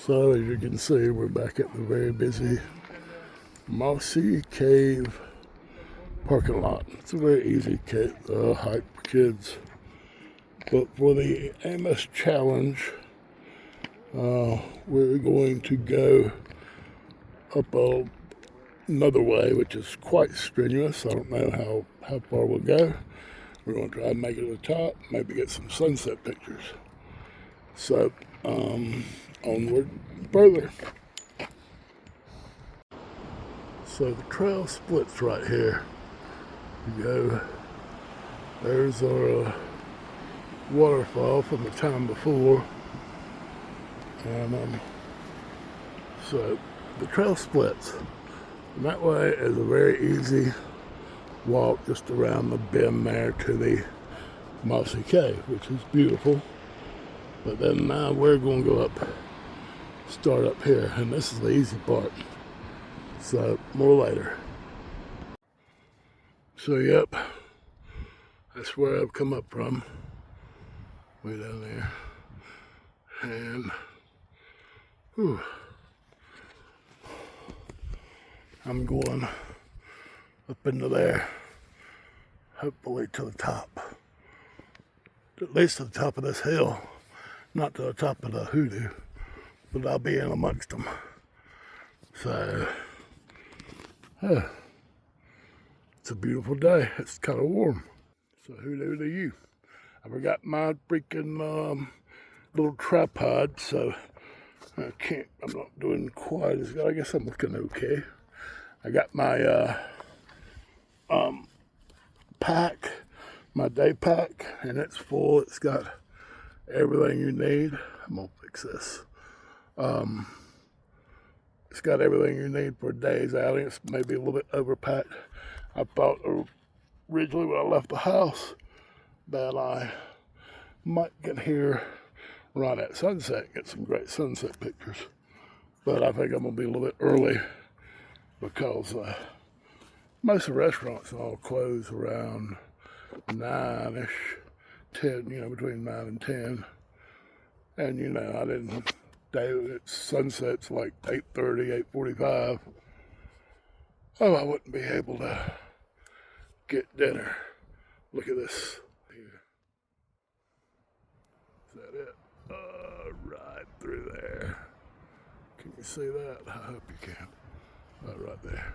So as you can see, we're back at the very busy Mossy Cave parking lot. It's a very easy hike for kids. But for the Amos challenge, we're going to go up another way, which is quite strenuous. I don't know how far we'll go. We're going to try and make it to the top, maybe get some sunset pictures. So, onward and further. So the trail splits right here. You go, there's our waterfall from the time before. And so the trail splits. And that way is a very easy walk just around the bend there to the Mossy Cave, which is beautiful. But then now we're going to go start up here, and this is the easy part. So more later. So yep, that's where I've come up from, way down there. And whew, I'm going up into there, hopefully to the top, at least to the top of this hill, not to the top of the Hoodoo, but I'll be in amongst them. So, it's a beautiful day. It's kind of warm. So hoodoo to you. I forgot my freaking little tripod, so I'm not doing quite as good. I guess I'm looking okay. I got my pack, my day pack, and it's full. It's got everything you need. I'm gonna fix this. It's got everything you need for a day's outing. It's maybe a little bit overpacked. I thought originally when I left the house that I might get here right at sunset, get some great sunset pictures. But I think I'm gonna be a little bit early because most of the restaurants all close around 9-ish, 10, between 9 and 10. And I didn't, sunset's like 8:30, 8:45. Oh, I wouldn't be able to get dinner. Look at this here. Is that it? Right through there. Can you see that? I hope you can. Right there.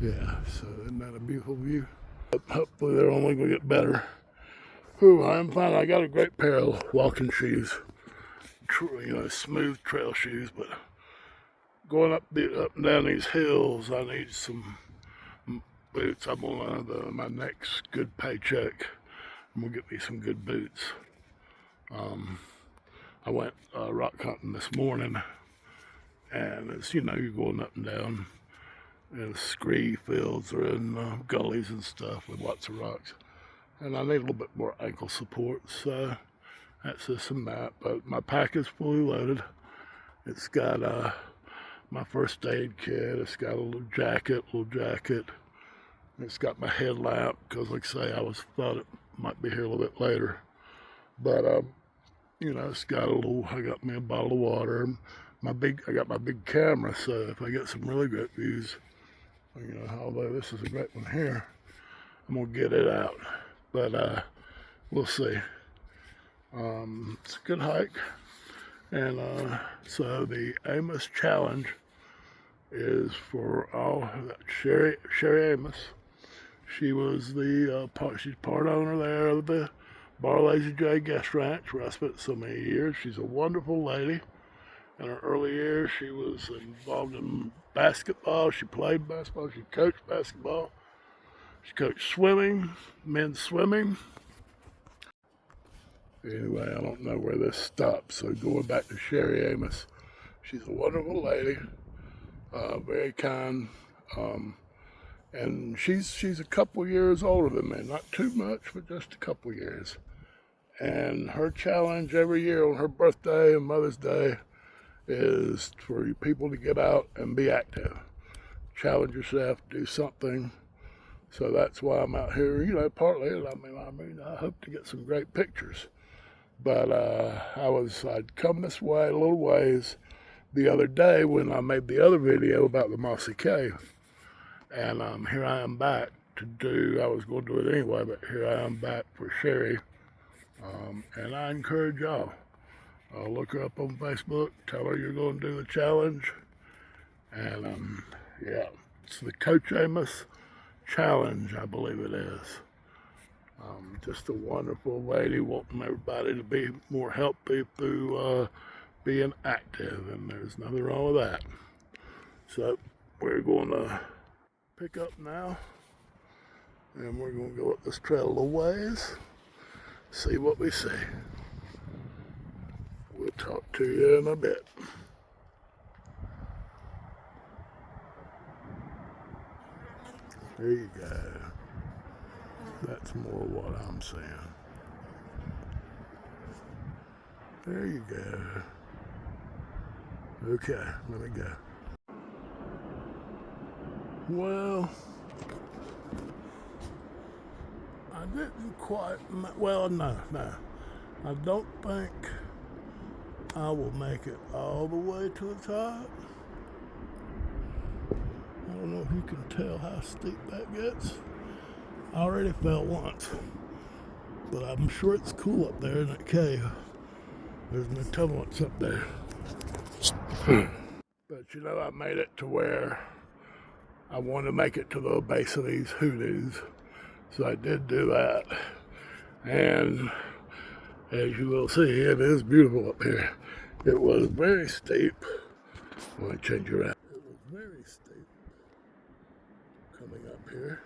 Yeah, so isn't that a beautiful view? Hopefully they're only going to get better. Whew, I'm fine. I got a great pair of walking shoes. Smooth trail shoes, but going up and down these hills, I need some boots. I'm on my next good paycheck. I'm gonna get me some good boots. I went rock hunting this morning, and it's you're going up and down in scree fields or in gullies and stuff with lots of rocks, and I need a little bit more ankle support. So that's this and that, but my pack is fully loaded. It's got my first aid kit. It's got a little jacket. It's got my headlamp because, like I say, I thought it might be here a little bit later. But it's got I got me a bottle of water. I got my big camera, so if I get some really great views, although this is a great one here, I'm gonna get it out. But we'll see. It's a good hike, and so the Amos challenge is for Sherry Amos. She was she's part owner there of the Bar Lazy J Guest Ranch where I spent so many years. She's a wonderful lady. In her early years, she was involved in basketball. She played basketball. She coached basketball. She coached swimming, men's swimming. Anyway, I don't know where this stops, so going back to Sherry Amos. She's a wonderful lady, very kind, and she's a couple years older than me, not too much, but just a couple years. And her challenge every year on her birthday and Mother's Day is for people to get out and be active. Challenge yourself, do something. So that's why I'm out here, partly, I hope to get some great pictures. But I'd come this way a little ways, the other day when I made the other video about the Mossy Cave. And here I am back to do, I was going to do it anyway, but here I am back for Sherry. And I encourage y'all, look her up on Facebook, tell her you're going to do the challenge. And yeah, it's the Coach Amos Challenge, I believe it is. Just a wonderful lady wanting everybody to be more healthy through being active, and there's nothing wrong with that. So we're going to pick up now, and we're going to go up this trail a little ways, see what we see. We'll talk to you in a bit. There you go. That's more what I'm saying. There you go. Okay, let me go. Well, I didn't quite, well, no. I don't think I will make it all the way to the top. I don't know if you can tell how steep that gets. I already fell once, but I'm sure it's cool up there in that cave. There's no telling what's up there. But you know, I made it to where I wanted to make it to the base of these Hoodoos. So I did do that. And as you will see, it is beautiful up here. It was very steep. Let me change it around. It was very steep coming up here.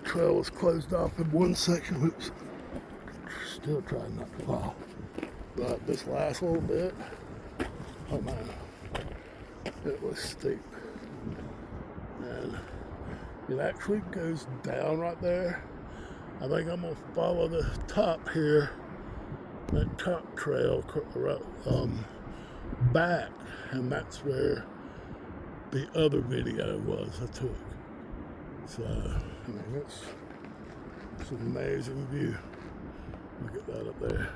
Trail was closed off in one section. Oops. Still trying not to fall. But this last little bit, oh man, it was steep. And it actually goes down right there. I think I'm gonna follow the top here, that top trail back, and that's where the other video was I took. So, I mean, it's an amazing view. Look at that up there.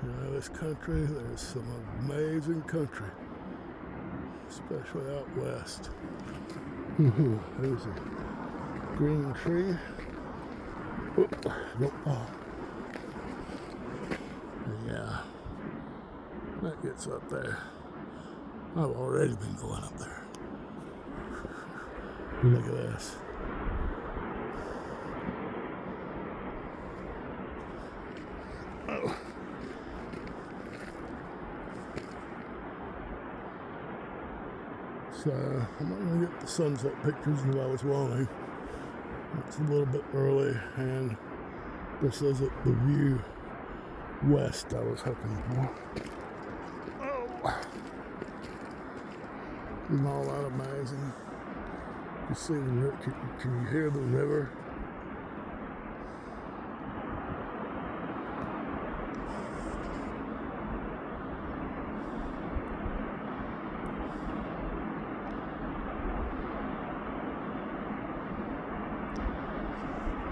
You know, this country, there's some amazing country, especially out west. There's a green tree. Oop, don't fall. Yeah, that gets up there. I've already been going up there. Look at this. Oh. So I'm not going to get the sunset pictures as I was wanting. It's a little bit early, and this isn't the view west I was hoping for. Oh! Isn't all that amazing? You see the river? Can you hear the river?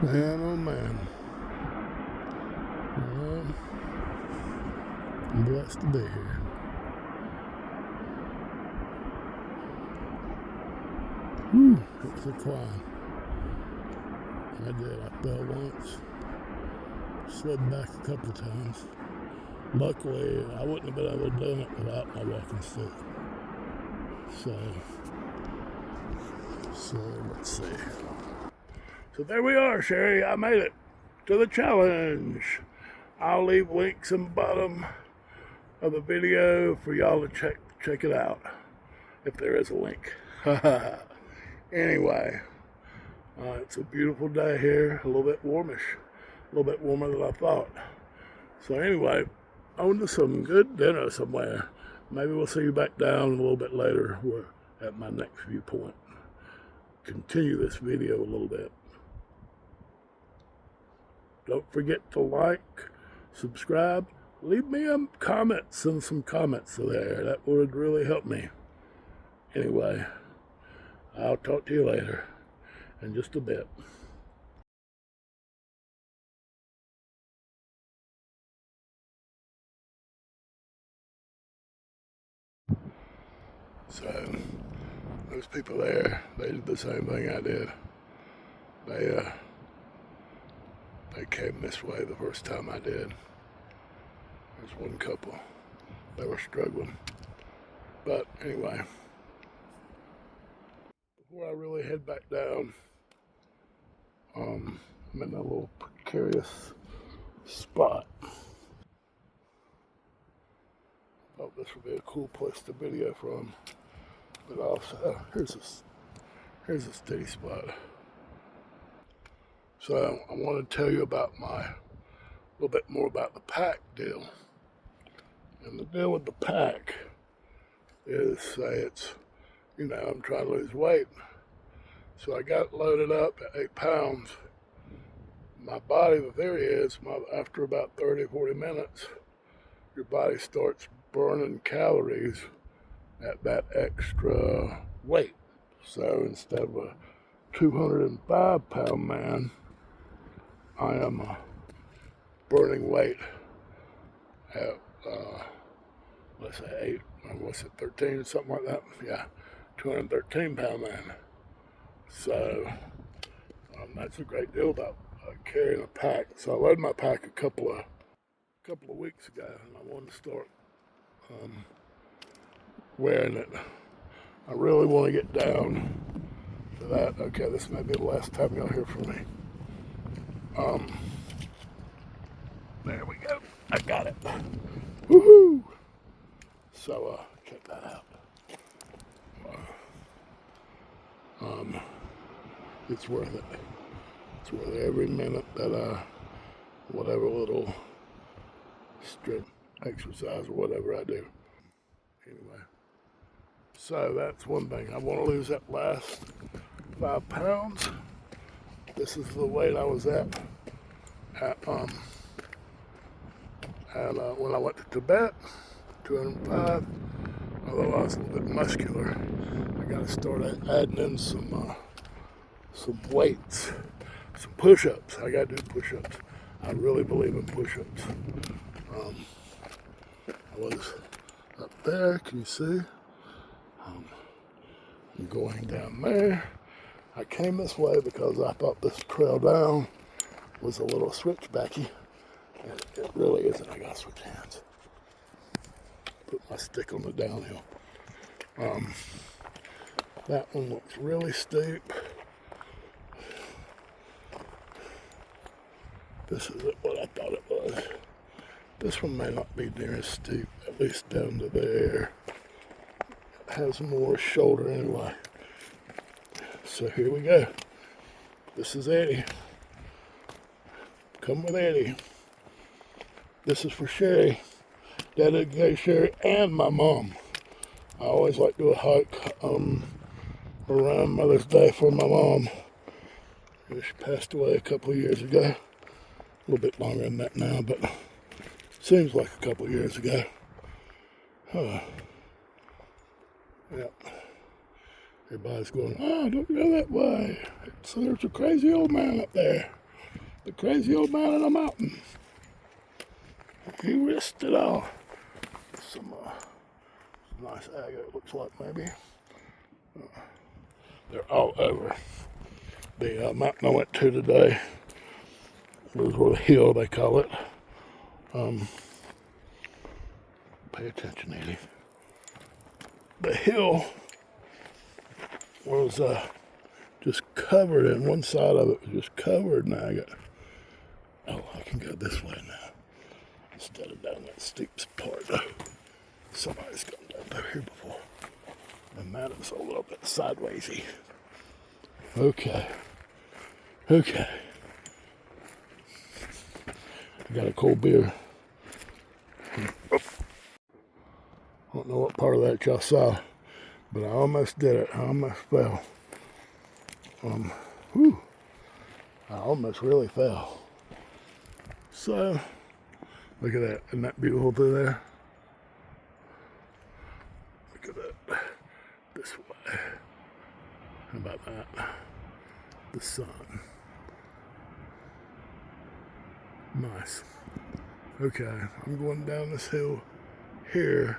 Man, oh man. Well, I'm blessed to be here. Whew, it's a climb. I did. I fell once. Slid back a couple of times. Luckily, I wouldn't have been able to do it without my walking stick. So let's see. So there we are, Sherry. I made it to the challenge. I'll leave links in the bottom of the video for y'all to check it out, if there is a link. Anyway, it's a beautiful day here, a little bit warmish, a little bit warmer than I thought. So anyway, on to some good dinner somewhere. Maybe we'll see you back down a little bit later at my next viewpoint. Continue this video a little bit. Don't forget to like, subscribe, leave me a comment, send some comments there. That would really help me. Anyway, I'll talk to you later in just a bit. So those people there, they did the same thing I did. They came this way the first time I did. There's one couple. They were struggling. But anyway, before I really head back down, I'm in a little precarious spot. Thought this would be a cool place to video from. But also, here's a steady spot. So I want to tell you about a little bit more about the pack deal. And the deal with the pack is, say it's, I'm trying to lose weight. So I got loaded up at 8 pounds. My body, the theory is, after about 30, 40 minutes, your body starts burning calories at that extra weight. So instead of a 205 pound man, I am burning weight at, let's say 13, something like that. Yeah, 213 pound man. So that's a great deal about carrying a pack. So I loaded my pack a couple of weeks ago, and I wanted to start wearing it. I really want to get down to that. Okay, this may be the last time you'll hear from me. There we go. I got it. Woohoo! So check that out. It's worth it. It's worth every minute that whatever little strength exercise or whatever I do. Anyway, so that's one thing. I want to lose that last 5 pounds. This is the weight I was at when I went to Tibet, 205. Although I was a little bit muscular, I got to start adding in some weights, some push-ups. I got to do push-ups. I really believe in push-ups. I was up there, can you see? I'm going down there. I came this way because I thought this trail down was a little switchbacky, and it really isn't. I gotta switch hands. Put my stick on the downhill. That one looks really steep. This isn't what I thought it was. This one may not be near as steep, at least down to there. It has more shoulder anyway. So here we go. This is Eddie. Come with Eddie. This is for Sherry. Dedicated Sherry and my mom. I always like to do a hike around Mother's Day for my mom. She passed away a couple of years ago. A little bit longer than that now, but seems like a couple of years ago. Yep. Everybody's going, oh, don't go that way. So there's a crazy old man up there. The crazy old man on the mountain. He risked it all. Some nice agate, looks like maybe. They're all over. The mountain I went to today was where the hill, they call it. Pay attention, Eddie. The hill was just covered, and one side of it was just covered, and I got, I can go this way now instead of down that steep part. Somebody's gone down through here before, and that is a little bit sidewaysy. Okay. I got a cold beer. I don't know what part of that y'all saw, but I almost did it. I almost fell. I almost really fell. So, look at that. Isn't that beautiful through there? Look at that. This way. How about that? The sun. Nice. Okay, I'm going down this hill here,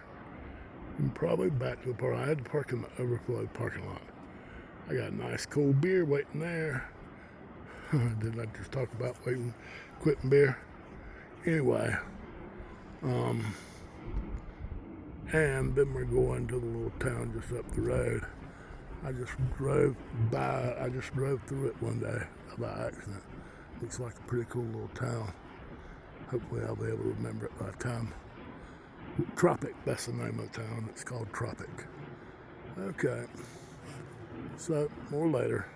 and probably back to the park. I had to park in the overflow parking lot. I got a nice cold beer waiting there. Didn't I just talk about quitting beer? Anyway, and then we're going to the little town just up the road. I just drove through it one day by accident. Looks like a pretty cool little town. Hopefully I'll be able to remember it by the time. Tropic, that's the name of the town. It's called Tropic. Okay, so more later.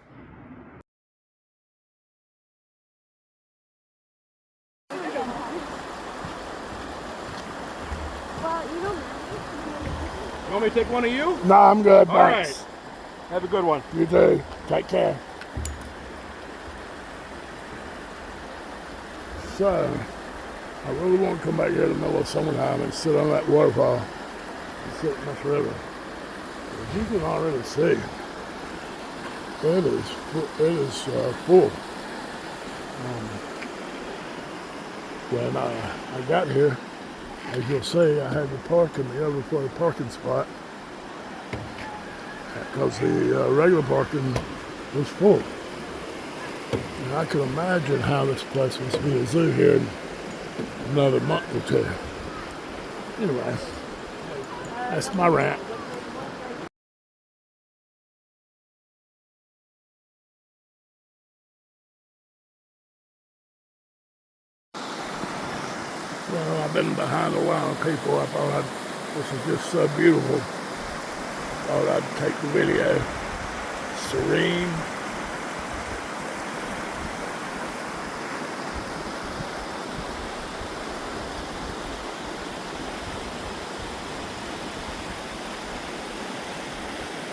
You want me to take one of you? No, I'm good, All thanks. right. Have a good one. You too. Take care. So, I really want to come back here in the middle of summertime and sit on that waterfall and sit in this river. As you can already see, it is full. When I got here, as you'll see, I had to park in the overflow parking spot because the regular parking was full. And I can imagine how this place must be a zoo here in another month or two. Anyway, that's my rant. Well, I've been behind a lot of people. I thought this is just so beautiful. Thought I'd take the video. Serene.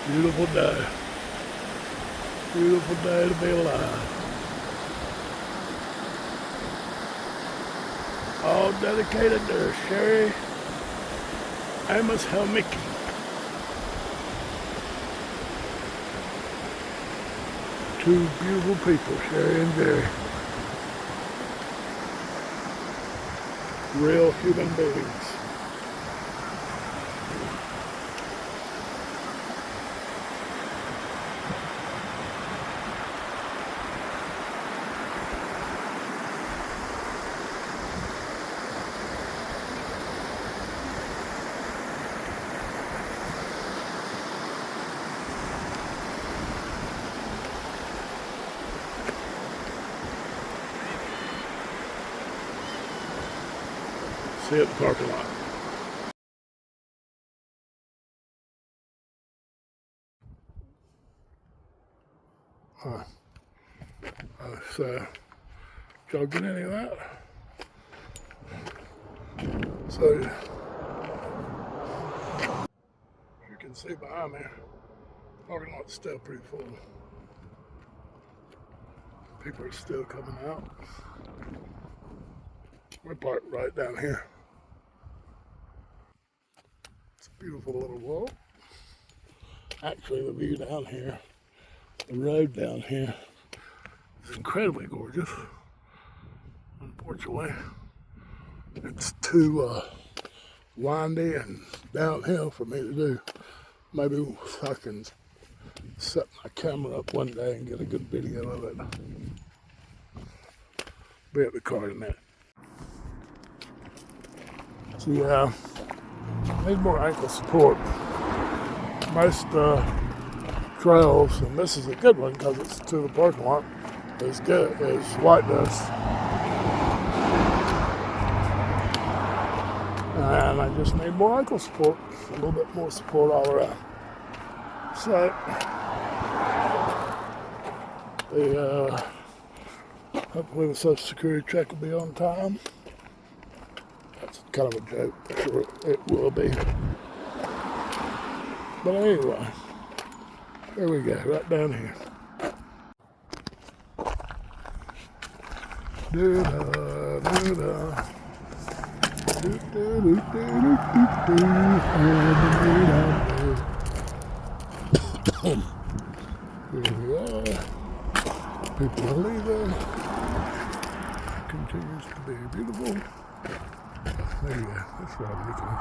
Beautiful day. Beautiful day to be alive. All dedicated to Sherry, Amos, Helmicky. Two beautiful people, Sherry and Jerry. Real human beings. See you at the parking lot. So, did y'all get any of that? So, you can see behind me, the parking lot's still pretty full. People are still coming out. We're parked right down here. It's a beautiful little walk. Actually, the view down here, the road down here, is incredibly gorgeous. Unfortunately, it's too windy and downhill for me to do. Maybe I can set my camera up one day and get a good video of it. Be at the car in a minute. So yeah, need more ankle support. Most trails, and this is a good one because it's to the parking lot, is white dust. And I just need more ankle support, a little bit more support all around. So, hopefully the Social Security check will be on time. That's kind of a joke, I'm sure it will be. But anyway, here we go, right down here. Do-da, here we are. People are leaving. Continues to be beautiful. There you go. That's what I'm looking at.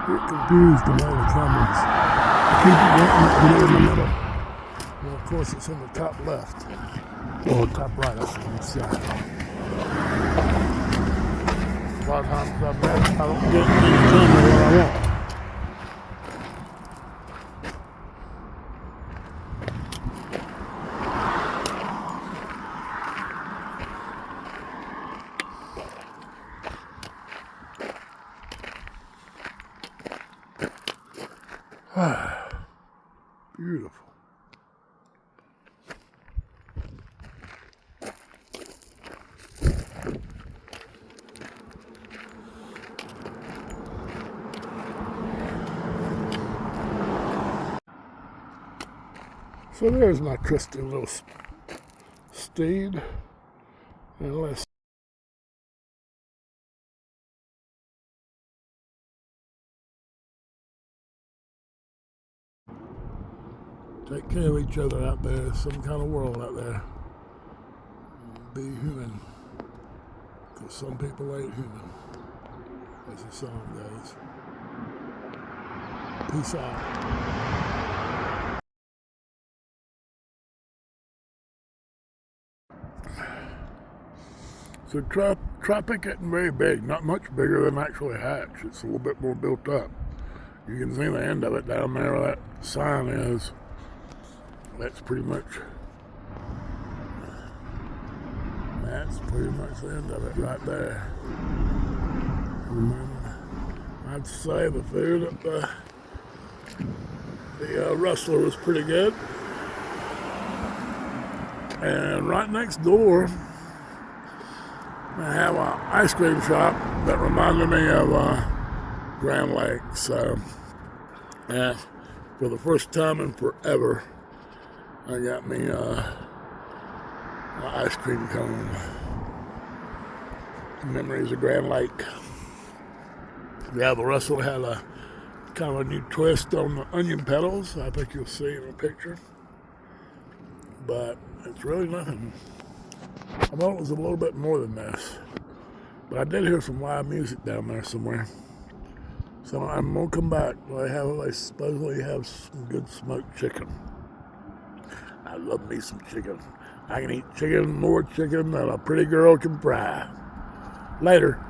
get confused on all the cameras. I keep wanting it to be in the middle. Well, of course, it's in the top left. Or top right, I should say. A lot of times I don't get any camera what I want. Beautiful. So there's my trusty little steed. And let's take care of each other out there. There's some kind of world out there. Be human. Because some people ain't human. As the song goes. Peace out. So Tropic isn't very big, not much bigger than actually Hatch. It's a little bit more built up. You can see the end of it down there where that sign is. That's pretty much the end of it right there. And then I'd say the food at the Rustler was pretty good. And right next door, I have an ice cream shop that reminded me of Grand Lake. So, for the first time in forever, I got me an ice cream cone. Memories of Grand Lake. Yeah, the Russell had a kind of a new twist on the onion petals. I think you'll see in the picture. But it's really nothing. I thought it was a little bit more than this. But I did hear some live music down there somewhere. So I'm going to come back. They supposedly have some good smoked chicken. I love me some chicken. I can eat chicken, more chicken than a pretty girl can fry. Later.